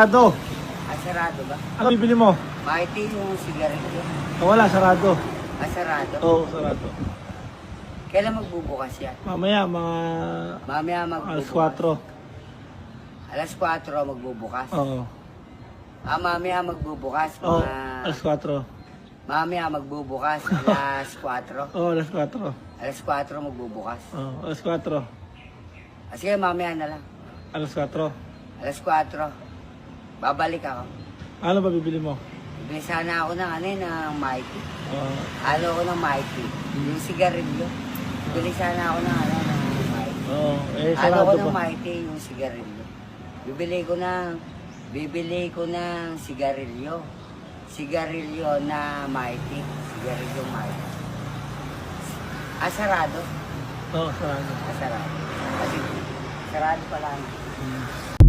Sarado. Sarado ba? Ano bibili mo? Mighty yung sigarilyo. Wala, sarado. Sarado. Oo, sarado. Kailan magbubukas yan? Mamaya, mga Mamaya alas magbubukas. 4. Alas 4 magbubukas. Oo. Mamaya magbubukas. Oo, Mga... alas 4. Mamaya magbubukas. Alas 4. Oo, alas 4. Alas 4 magbubukas. Oo, alas 4. Sige, mamaya na lang. Alas 4. Alas 4. Babalik ako. Ano ba bibili mo? Bibili sana ako ng ng Mighty. Oo. Halo ko ng Mighty. Yung sigarilyo. Bibili sana ako ng ng Mighty. Oo, eh, Halo ko sarado ng pa. Mighty yung sigarilyo. Bibili ko ng sigarilyo. Sigarilyo na Mighty. Sigarilyo Mighty. Sarado. Oo, sarado. Sarado. Kasi sarado pala. Hmm.